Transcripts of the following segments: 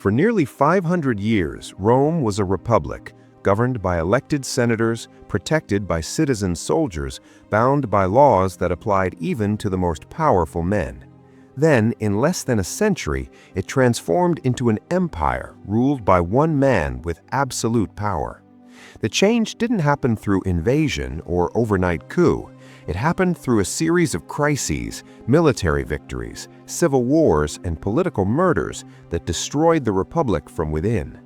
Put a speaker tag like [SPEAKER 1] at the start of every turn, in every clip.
[SPEAKER 1] For nearly 500 years, Rome was a republic, governed by elected senators, protected by citizen soldiers, bound by laws that applied even to the most powerful men. Then, in less than a century, it transformed into an empire ruled by one man with absolute power. The change didn't happen through invasion or overnight coup. It happened through a series of crises, military victories, civil wars, and political murders that destroyed the republic from within.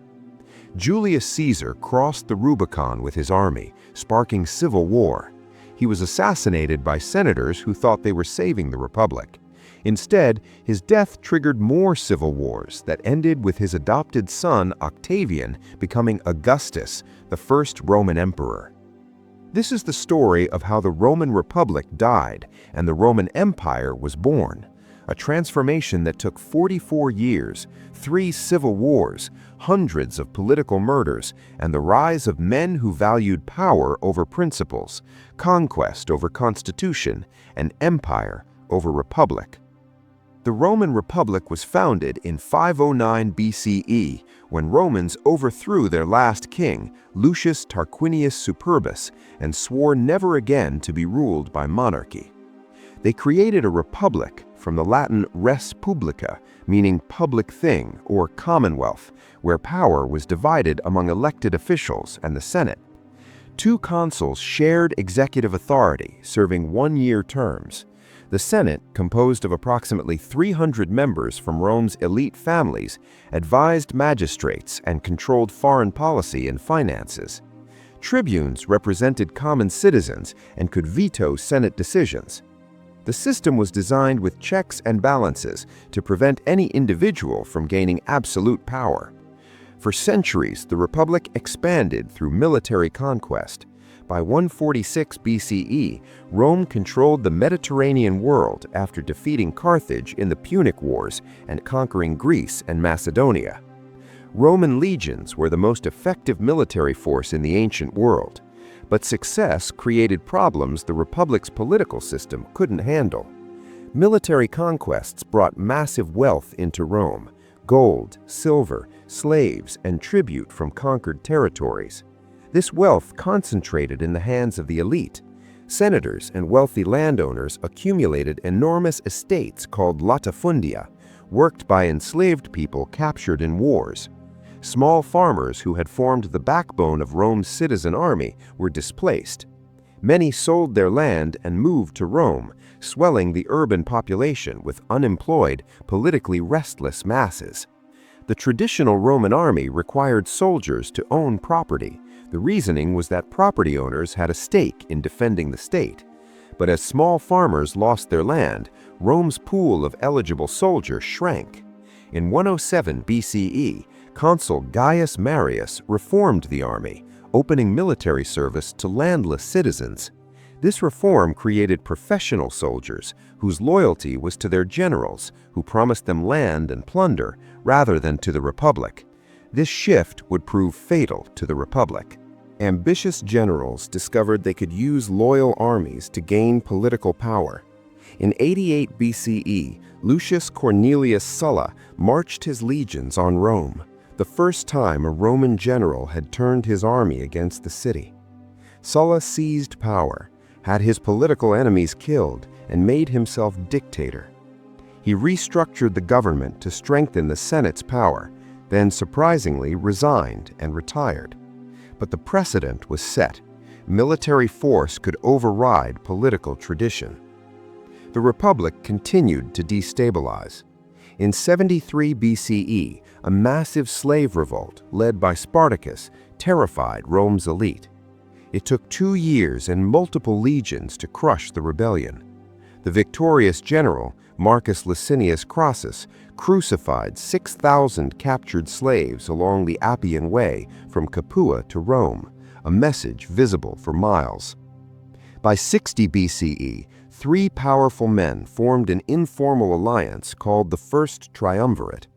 [SPEAKER 1] Julius Caesar crossed the Rubicon with his army, sparking civil war. He was assassinated by senators who thought they were saving the republic. Instead, his death triggered more civil wars that ended with his adopted son Octavian becoming Augustus, the first Roman emperor. This is the story of how the Roman Republic died and the Roman Empire was born, a transformation that took 44 years, 3 civil wars, hundreds of political murders, and the rise of men who valued power over principles, conquest over constitution, and empire over republic. The Roman Republic was founded in 509 BCE when Romans overthrew their last king, Lucius Tarquinius Superbus, and swore never again to be ruled by monarchy. They created a republic from the Latin res publica, meaning public thing or commonwealth, where power was divided among elected officials and the Senate. 2 consuls shared executive authority, serving 1-year terms. The Senate, composed of approximately 300 members from Rome's elite families, advised magistrates and controlled foreign policy and finances. Tribunes represented common citizens and could veto Senate decisions. The system was designed with checks and balances to prevent any individual from gaining absolute power. For centuries, the Republic expanded through military conquest. By 146 BCE, Rome controlled the Mediterranean world after defeating Carthage in the Punic Wars and conquering Greece and Macedonia. Roman legions were the most effective military force in the ancient world, but success created problems the Republic's political system couldn't handle. Military conquests brought massive wealth into Rome: gold, silver, slaves, and tribute from conquered territories. This wealth concentrated in the hands of the elite. Senators and wealthy landowners accumulated enormous estates called latifundia, worked by enslaved people captured in wars. Small farmers who had formed the backbone of Rome's citizen army were displaced. Many sold their land and moved to Rome, swelling the urban population with unemployed, politically restless masses. The traditional Roman army required soldiers to own property. The reasoning was that property owners had a stake in defending the state. But as small farmers lost their land, Rome's pool of eligible soldiers shrank. In 107 BCE, Consul Gaius Marius reformed the army, opening military service to landless citizens. This reform created professional soldiers whose loyalty was to their generals, who promised them land and plunder rather than to the Republic. This shift would prove fatal to the Republic. Ambitious generals discovered they could use loyal armies to gain political power. In 88 BCE, Lucius Cornelius Sulla marched his legions on Rome, the first time a Roman general had turned his army against the city. Sulla seized power, had his political enemies killed, and made himself dictator. He restructured the government to strengthen the Senate's power, then surprisingly resigned and retired. But the precedent was set. Military force could override political tradition. The Republic continued to destabilize. In 73 BCE, a massive slave revolt led by Spartacus terrified Rome's elite. It took 2 years and multiple legions to crush the rebellion. The victorious general, Marcus Licinius Crassus, crucified 6,000 captured slaves along the Appian Way from Capua to Rome, a message visible for miles. By 60 BCE, 3 powerful men formed an informal alliance called the First Triumvirate.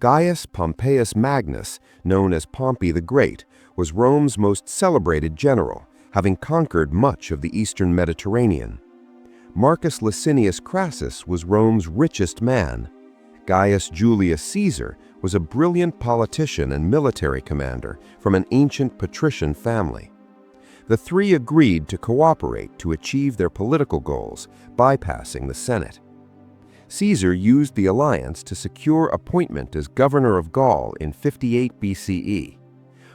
[SPEAKER 1] Gaius Pompeius Magnus, known as Pompey the Great, was Rome's most celebrated general, having conquered much of the eastern Mediterranean. Marcus Licinius Crassus was Rome's richest man. Gaius Julius Caesar was a brilliant politician and military commander from an ancient patrician family. The three agreed to cooperate to achieve their political goals, bypassing the Senate. Caesar used the alliance to secure appointment as governor of Gaul in 58 BCE.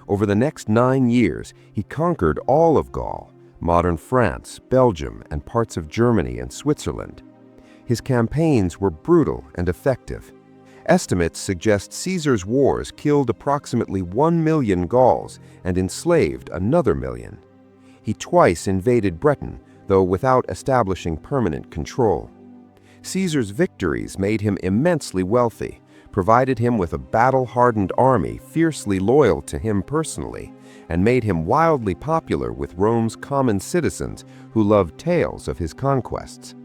[SPEAKER 1] Over the next 9 years, he conquered all of Gaul, modern France, Belgium, and parts of Germany and Switzerland. His campaigns were brutal and effective. Estimates suggest Caesar's wars killed approximately 1 million Gauls and enslaved another million. He twice invaded Britain, though without establishing permanent control. Caesar's victories made him immensely wealthy, provided him with a battle-hardened army fiercely loyal to him personally, and made him wildly popular with Rome's common citizens who loved tales of his conquests.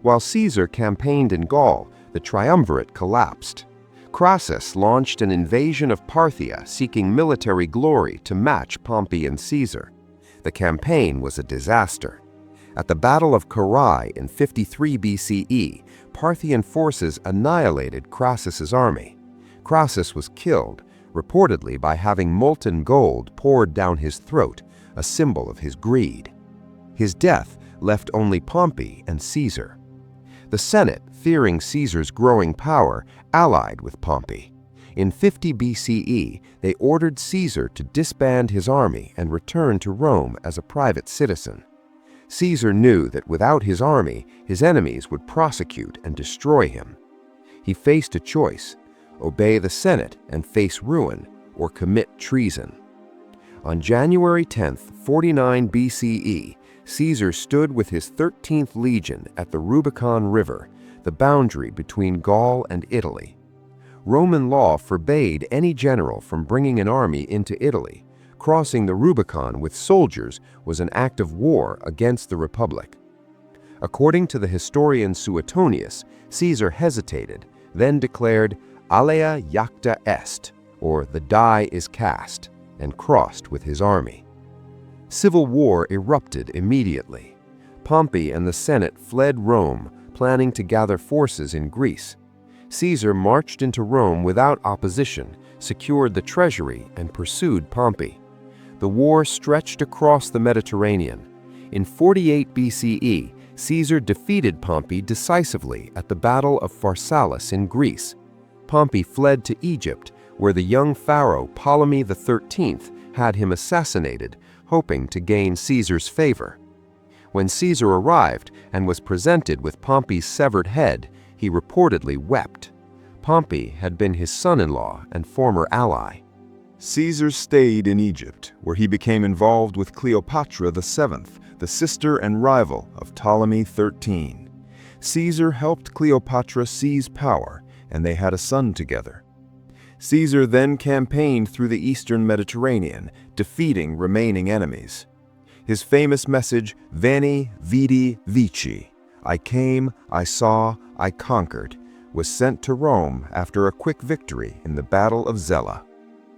[SPEAKER 1] While Caesar campaigned in Gaul, the triumvirate collapsed. Crassus launched an invasion of Parthia seeking military glory to match Pompey and Caesar. The campaign was a disaster. At the Battle of Carrhae in 53 BCE, Parthian forces annihilated Crassus's army. Crassus was killed, reportedly by having molten gold poured down his throat, a symbol of his greed. His death left only Pompey and Caesar. The Senate, fearing Caesar's growing power, allied with Pompey. In 50 BCE, they ordered Caesar to disband his army and return to Rome as a private citizen. Caesar knew that without his army, his enemies would prosecute and destroy him. He faced a choice: obey the Senate and face ruin, or commit treason. On January 10, 49 BCE, Caesar stood with his 13th legion at the Rubicon River, the boundary between Gaul and Italy. Roman law forbade any general from bringing an army into Italy. Crossing the Rubicon with soldiers was an act of war against the Republic. According to the historian Suetonius, Caesar hesitated, then declared "Alea jacta est," or "the die is cast," and crossed with his army. Civil war erupted immediately. Pompey and the Senate fled Rome, planning to gather forces in Greece. Caesar marched into Rome without opposition, secured the treasury, and pursued Pompey. The war stretched across the Mediterranean. In 48 BCE, Caesar defeated Pompey decisively at the Battle of Pharsalus in Greece. Pompey fled to Egypt, where the young pharaoh Ptolemy XIII had him assassinated, hoping to gain Caesar's favor. When Caesar arrived and was presented with Pompey's severed head, he reportedly wept. Pompey had been his son-in-law and former ally.
[SPEAKER 2] Caesar stayed in Egypt, where he became involved with Cleopatra VII, the sister and rival of Ptolemy XIII. Caesar helped Cleopatra seize power, and they had a son together. Caesar then campaigned through the eastern Mediterranean, defeating remaining enemies. His famous message, Veni, Vidi, Vici, I came, I saw, I conquered, was sent to Rome after a quick victory in the Battle of Zela.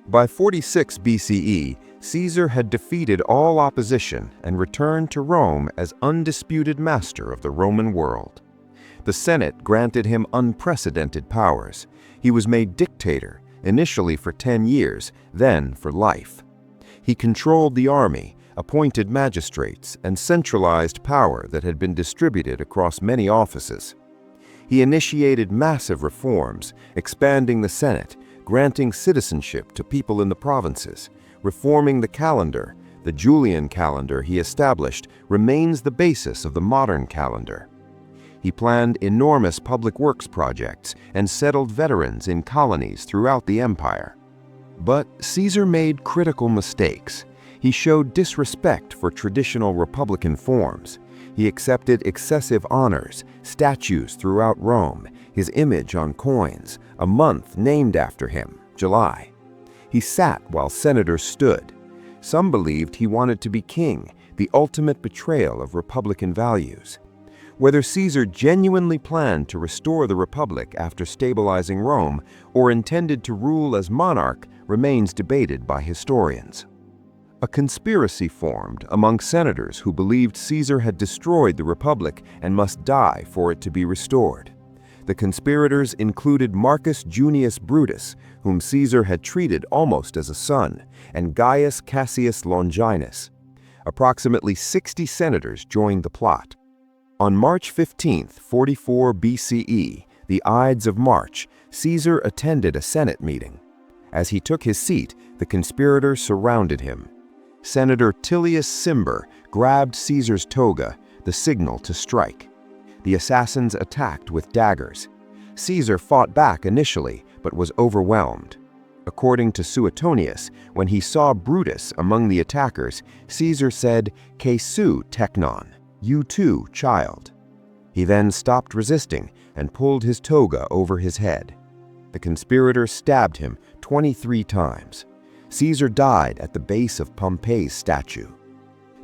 [SPEAKER 2] By 46 BCE, Caesar had defeated all opposition and returned to Rome as undisputed master of the Roman world. The Senate granted him unprecedented powers. He was made dictator, initially for 10 years, then for life. He controlled the army, appointed magistrates, and centralized power that had been distributed across many offices. He initiated massive reforms, expanding the Senate, granting citizenship to people in the provinces, reforming the calendar. The Julian calendar he established remains the basis of the modern calendar. He planned enormous public works projects and settled veterans in colonies throughout the empire. But Caesar made critical mistakes. He showed disrespect for traditional republican forms. He accepted excessive honors, statues throughout Rome, his image on coins, a month named after him, July. He sat while senators stood. Some believed he wanted to be king, the ultimate betrayal of republican values. Whether Caesar genuinely planned to restore the Republic after stabilizing Rome or intended to rule as monarch remains debated by historians. A conspiracy formed among senators who believed Caesar had destroyed the Republic and must die for it to be restored.
[SPEAKER 1] The conspirators included Marcus Junius Brutus, whom Caesar had treated almost as a son, and Gaius Cassius Longinus. Approximately 60 senators joined the plot. On March 15, 44 BCE, the Ides of March, Caesar attended a Senate meeting. As he took his seat, the conspirators surrounded him. Senator Tullius Cimber grabbed Caesar's toga, the signal to strike. The assassins attacked with daggers. Caesar fought back initially, but was overwhelmed. According to Suetonius, when he saw Brutus among the attackers, Caesar said, "Que su teknon," you too, child. He then stopped resisting and pulled his toga over his head. The conspirators stabbed him 23 times. Caesar died at the base of Pompey's statue.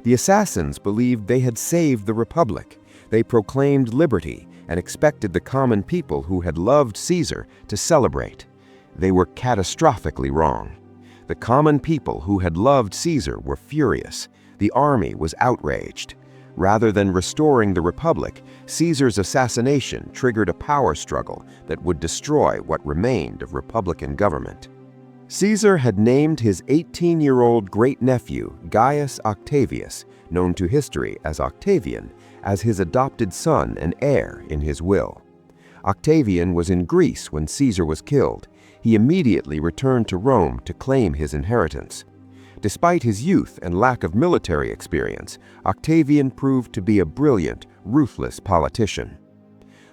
[SPEAKER 1] The assassins believed they had saved the Republic. They proclaimed liberty and expected the common people who had loved Caesar to celebrate. They were catastrophically wrong. The common people who had loved Caesar were furious. The army was outraged. Rather than restoring the Republic, Caesar's assassination triggered a power struggle that would destroy what remained of Republican government. Caesar had named his 18-year-old great-nephew, Gaius Octavius, known to history as Octavian, as his adopted son and heir in his will. Octavian was in Greece when Caesar was killed. He immediately returned to Rome to claim his inheritance. Despite his youth and lack of military experience, Octavian proved to be a brilliant, ruthless politician.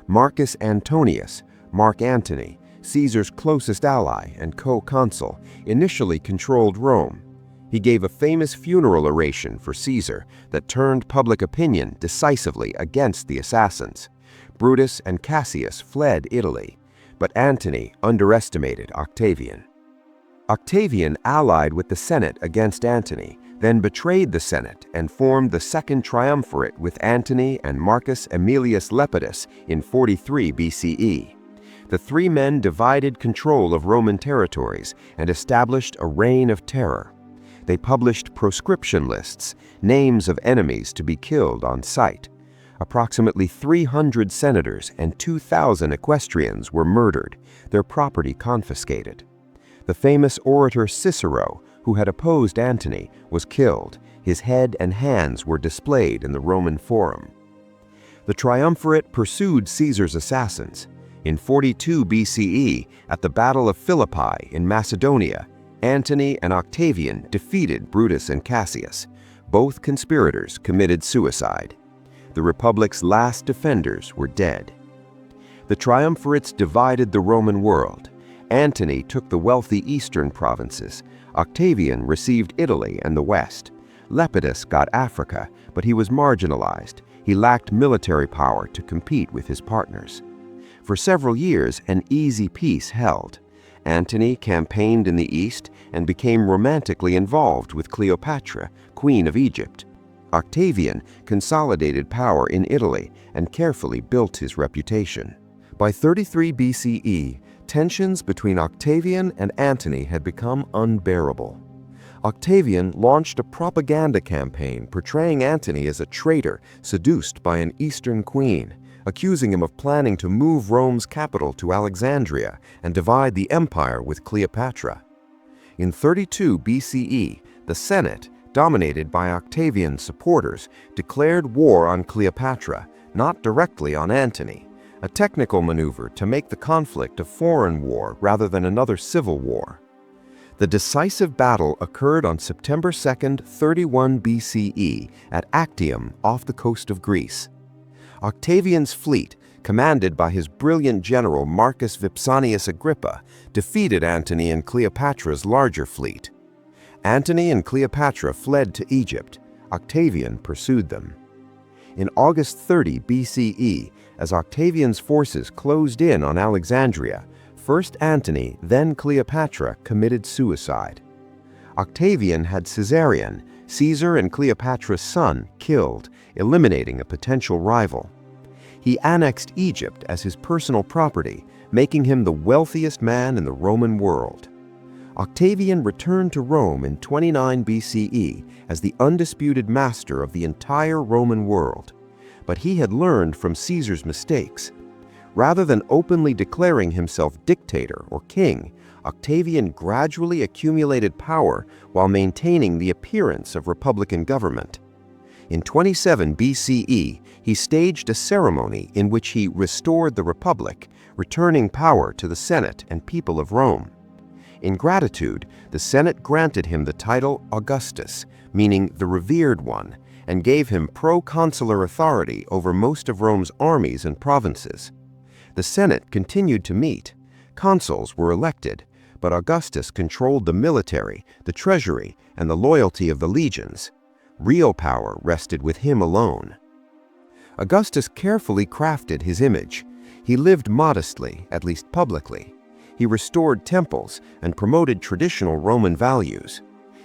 [SPEAKER 1] Marcus Antonius, Mark Antony, Caesar's closest ally and co-consul, initially controlled Rome. He gave a famous funeral oration for Caesar that turned public opinion decisively against the assassins. Brutus and Cassius fled Italy, but Antony underestimated Octavian. Octavian allied with the Senate against Antony, then betrayed the Senate and formed the Second Triumvirate with Antony and Marcus Aemilius Lepidus in 43 BCE. The three men divided control of Roman territories and established a reign of terror. They published proscription lists, names of enemies to be killed on sight. Approximately 300 senators and 2,000 equestrians were murdered, their property confiscated. The famous orator Cicero, who had opposed Antony, was killed. His head and hands were displayed in the Roman Forum. The triumvirate pursued Caesar's assassins. In 42 BCE, at the Battle of Philippi in Macedonia, Antony and Octavian defeated Brutus and Cassius. Both conspirators committed suicide. The Republic's last defenders were dead. The triumvirates divided the Roman world. Antony took the wealthy eastern provinces. Octavian received Italy and the West. Lepidus got Africa, but he was marginalized. He lacked military power to compete with his partners. For several years, an easy peace held. Antony campaigned in the east and became romantically involved with Cleopatra, Queen of Egypt. Octavian consolidated power in Italy and carefully built his reputation. By 33 BCE, tensions between Octavian and Antony had become unbearable. Octavian launched a propaganda campaign portraying Antony as a traitor seduced by an Eastern queen, accusing him of planning to move Rome's capital to Alexandria and divide the empire with Cleopatra. In 32 BCE, the Senate, dominated by Octavian's supporters, declared war on Cleopatra, not directly on Antony, a technical maneuver to make the conflict a foreign war rather than another civil war. The decisive battle occurred on September 2, 31 BCE at Actium off the coast of Greece. Octavian's fleet, commanded by his brilliant general Marcus Vipsanius Agrippa, defeated Antony and Cleopatra's larger fleet. Antony and Cleopatra fled to Egypt. Octavian pursued them. In August 30 BCE, as Octavian's forces closed in on Alexandria, first Antony, then Cleopatra committed suicide. Octavian had Caesarion, Caesar and Cleopatra's son, killed, eliminating a potential rival. He annexed Egypt as his personal property, making him the wealthiest man in the Roman world. Octavian returned to Rome in 29 BCE as the undisputed master of the entire Roman world. But he had learned from Caesar's mistakes. Rather than openly declaring himself dictator or king, Octavian gradually accumulated power while maintaining the appearance of republican government. In 27 BCE, he staged a ceremony in which he restored the republic, returning power to the Senate and people of Rome. In gratitude, the Senate granted him the title Augustus, meaning the revered one, and gave him proconsular authority over most of Rome's armies and provinces. The Senate continued to meet. Consuls were elected, but Augustus controlled the military, the treasury, and the loyalty of the legions. Real power rested with him alone. Augustus carefully crafted his image. He lived modestly, at least publicly. He restored temples and promoted traditional Roman values.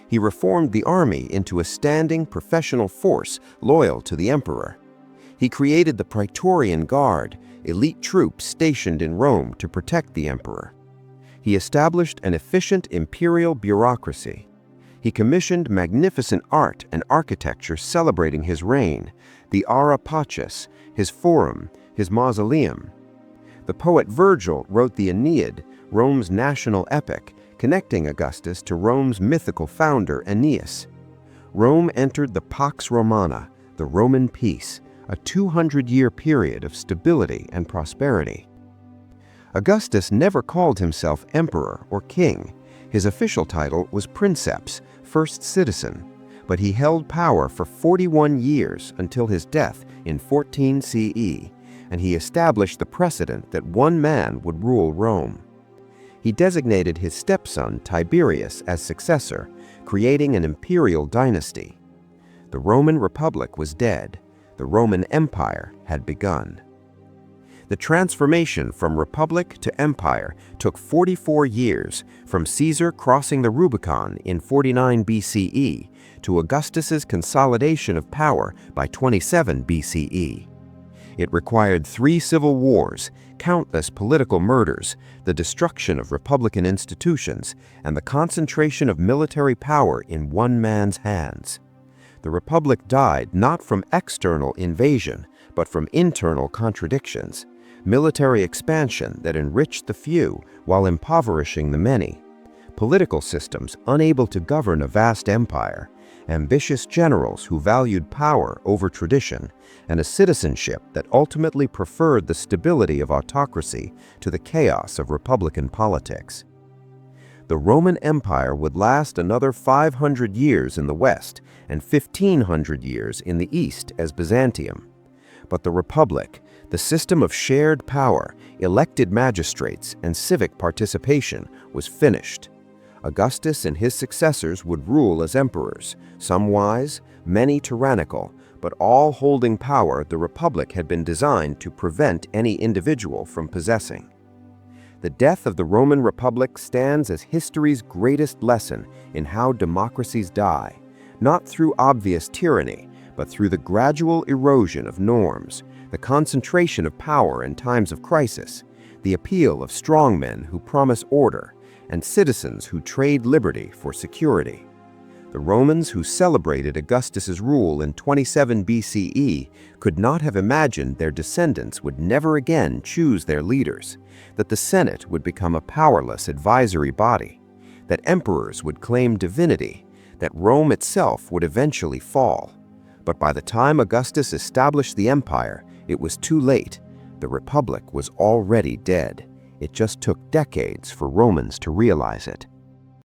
[SPEAKER 1] He reformed the army into a standing professional force loyal to the emperor. He created the Praetorian Guard, elite troops stationed in Rome to protect the emperor. He established an efficient imperial bureaucracy. He commissioned magnificent art and architecture celebrating his reign, the Ara Pacis, his forum, his mausoleum. The poet Virgil wrote the Aeneid, Rome's national epic, connecting Augustus to Rome's mythical founder Aeneas. Rome entered the Pax Romana, the Roman peace, a 200-year period of stability and prosperity. Augustus never called himself emperor or king. His official title was princeps, first citizen, but he held power for 41 years until his death in 14 CE, and he established the precedent that one man would rule Rome. He designated his stepson Tiberius as successor, creating an imperial dynasty. The Roman Republic was dead. The Roman Empire had begun. The transformation from republic to empire took 44 years, from Caesar crossing the Rubicon in 49 BCE to Augustus's consolidation of power by 27 BCE. It required 3 civil wars, countless political murders, the destruction of republican institutions, and the concentration of military power in one man's hands. The Republic died not from external invasion, but from internal contradictions, military expansion that enriched the few while impoverishing the many, political systems unable to govern a vast empire, ambitious generals who valued power over tradition, and a citizenship that ultimately preferred the stability of autocracy to the chaos of republican politics. The Roman Empire would last another 500 years in the West and 1,500 years in the East as Byzantium. But the Republic, the system of shared power, elected magistrates, and civic participation, was finished. Augustus and his successors would rule as emperors, some wise, many tyrannical, but all holding power the Republic had been designed to prevent any individual from possessing. The death of the Roman Republic stands as history's greatest lesson in how democracies die, not through obvious tyranny, but through the gradual erosion of norms, the concentration of power in times of crisis, the appeal of strongmen who promise order, and citizens who trade liberty for security. The Romans who celebrated Augustus's rule in 27 BCE could not have imagined their descendants would never again choose their leaders, that the Senate would become a powerless advisory body, that emperors would claim divinity, that Rome itself would eventually fall. But by the time Augustus established the empire, it was too late. The Republic was already dead. It just took decades for Romans to realize it.